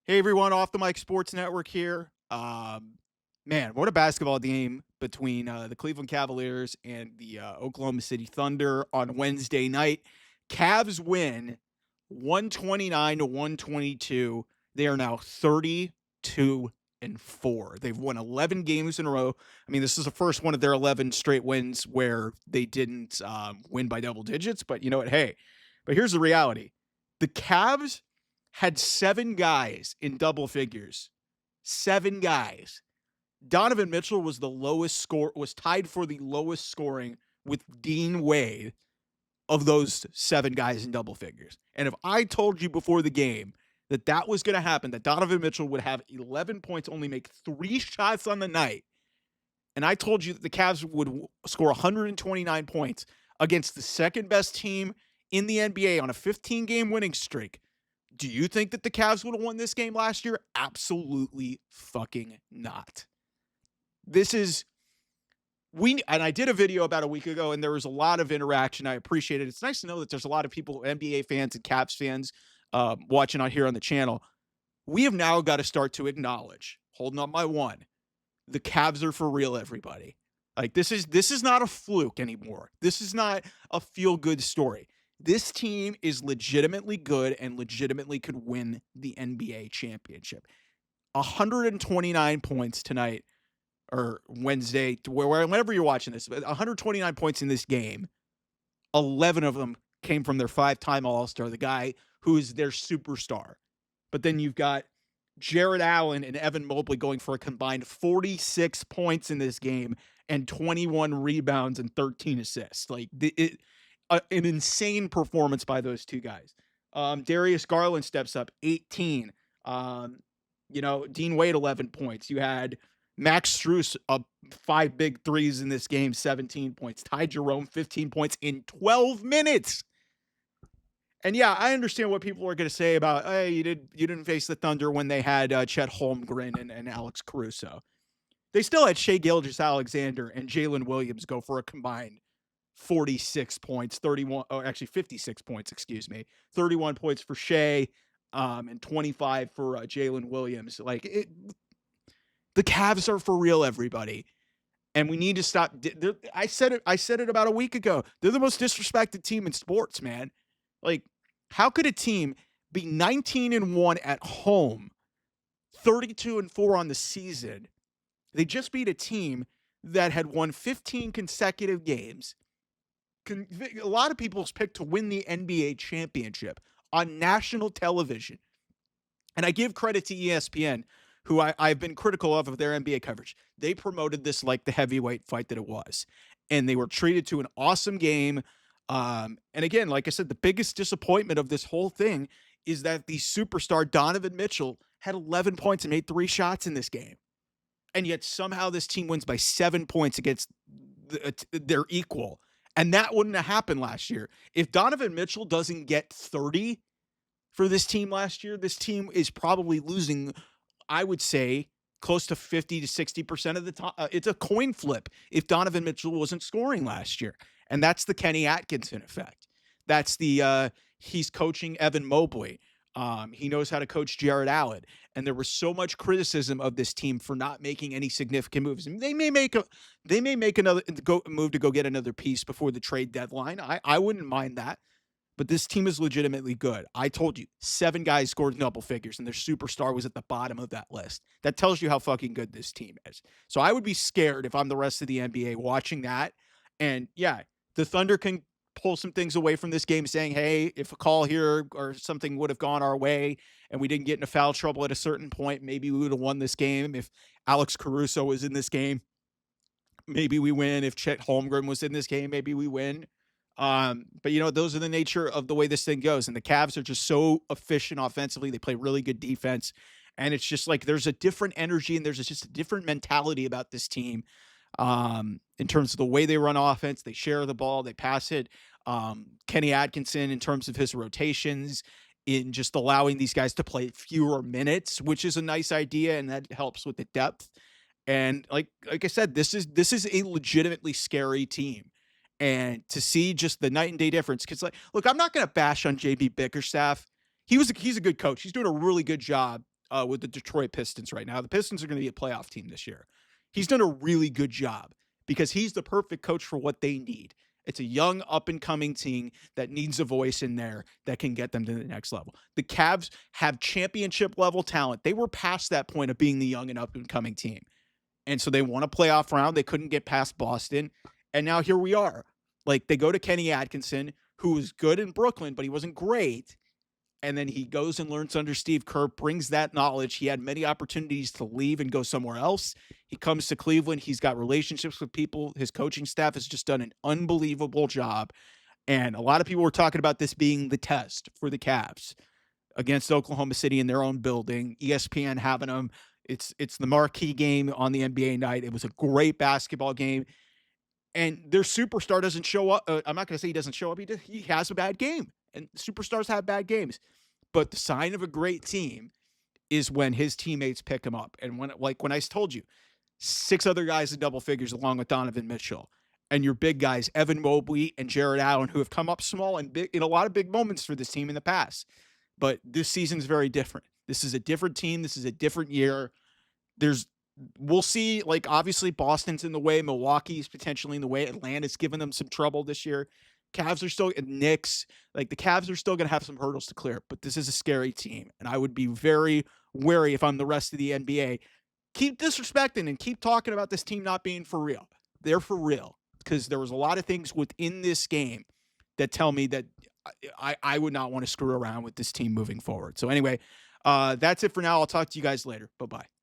Hey everyone, off the mic Sports Network here. Man, what a basketball game between the Cleveland Cavaliers and the Oklahoma City Thunder on Wednesday night. Cavs win 129 to 122. They are now 32 and 4. They've won 11 games in a row. I mean, this is the first one of their 11 straight wins where they didn't win by double digits, but you know what? Hey, but here's the reality. The Cavs had 7 guys in double figures. 7 guys. Donovan Mitchell was tied for the lowest scoring with Dean Wade of those 7 guys in double figures. And if I told you before the game that that was going to happen, that Donovan Mitchell would have 11 points, only make 3 shots on the night, and I told you that the Cavs would score 129 points against the second best team in the NBA on a 15-game winning streak, do you think that the Cavs would have won this game last year? Absolutely fucking not. This is and I did a video about a week ago, and there was a lot of interaction. I appreciate it. It's nice to know that there's a lot of people, NBA fans and Caps fans, watching on here on the channel. We have now got to start to acknowledge, holding up my one, the Cavs are for real, everybody. Like this is not a fluke anymore. This is not a feel-good story. This team is legitimately good and legitimately could win the NBA championship. 129 points tonight or Wednesday, whenever you're watching this, 129 points in this game. 11 of them came from their 5-time All-Star, the guy who is their superstar. But then you've got Jared Allen and Evan Mobley going for a combined 46 points in this game and 21 rebounds and 13 assists. Like an insane performance by those two guys. Darius Garland steps up 18. Dean Wade 11 points. You had Max Strus up 5 big threes in this game, 17 points. Ty Jerome 15 points in 12 minutes. And yeah, I understand what people are going to say about, hey, you didn't face the Thunder when they had Chet Holmgren and Alex Caruso. They still had Shai Gilgeous-Alexander and Jalen Williams go for a combined 46 points, 56 points, 31 points for Shai, and 25 for Jalen Williams. The Cavs are for real, everybody. And we need to stop. I said it about a week ago. They're the most disrespected team in sports, man. Like, how could a team be 19-1 at home, 32-4 on the season? They just beat a team that had won 15 consecutive games. A lot of people's picked to win the NBA championship on national television. And I give credit to ESPN, who I've been critical of their NBA coverage. They promoted this like the heavyweight fight that it was. And they were treated to an awesome game. And again, like I said, the biggest disappointment of this whole thing is that the superstar Donovan Mitchell had 11 points and made 3 shots in this game. And yet somehow this team wins by 7 points against their equal. And that wouldn't have happened last year. If Donovan Mitchell doesn't get 30 for this team last year, this team is probably losing, I would say, close to 50 to 60% of the time. It's a coin flip if Donovan Mitchell wasn't scoring last year. And that's the Kenny Atkinson effect. That's he's coaching Evan Mobley. He knows how to coach Jared Allen. And there was so much criticism of this team for not making any significant moves. I mean, they may make another move to go get another piece before the trade deadline. I wouldn't mind that. But this team is legitimately good. I told you, 7 guys scored double figures, and their superstar was at the bottom of that list. That tells you how fucking good this team is. So I would be scared if I'm the rest of the NBA watching that. And yeah, the Thunder can pull some things away from this game saying, hey, if a call here or something would have gone our way and we didn't get into foul trouble at a certain point, maybe we would have won this game. If Alex Caruso was in this game, maybe we win. If Chet Holmgren was in this game, maybe we win. But those are the nature of the way this thing goes. And the Cavs are just so efficient offensively. They play really good defense. And it's just like there's a different energy and there's just a different mentality about this team in terms of the way they run offense. They share the ball, they pass it. Kenny Atkinson, in terms of his rotations, in just allowing these guys to play fewer minutes, which is a nice idea, and that helps with the depth. And like I said, this is a legitimately scary team. And to see just the night and day difference, because look, I'm not going to bash on JB Bickerstaff. He's a good coach. He's doing a really good job with the Detroit Pistons right now. The Pistons are going to be a playoff team this year. He's done a really good job because he's the perfect coach for what they need. It's a young, up-and-coming team that needs a voice in there that can get them to the next level. The Cavs have championship-level talent. They were past that point of being the young and up-and-coming team. And so they won a playoff round. They couldn't get past Boston. And now here we are. Like, they go to Kenny Atkinson, who was good in Brooklyn, but he wasn't great. And then he goes and learns under Steve Kerr, brings that knowledge. He had many opportunities to leave and go somewhere else. He comes to Cleveland. He's got relationships with people. His coaching staff has just done an unbelievable job. And a lot of people were talking about this being the test for the Cavs against Oklahoma City in their own building. ESPN having them. It's the marquee game on the NBA night. It was a great basketball game. And their superstar doesn't show up. I'm not going to say he doesn't show up. He has a bad game. And superstars have bad games. But the sign of a great team is when his teammates pick him up. And when I told you, 6 other guys in double figures along with Donovan Mitchell. And your big guys, Evan Mobley and Jared Allen, who have come up small and big in a lot of big moments for this team in the past. But this season's very different. This is a different team. This is a different year. We'll see, like, obviously Boston's in the way. Milwaukee's potentially in the way. Atlanta's given them some trouble this year. Cavs are still, Knicks, like the Cavs are still going to have some hurdles to clear, but this is a scary team. And I would be very wary if I'm the rest of the NBA. Keep disrespecting and keep talking about this team not being for real. They're for real because there was a lot of things within this game that tell me that I would not want to screw around with this team moving forward. So anyway, that's it for now. I'll talk to you guys later. Bye-bye.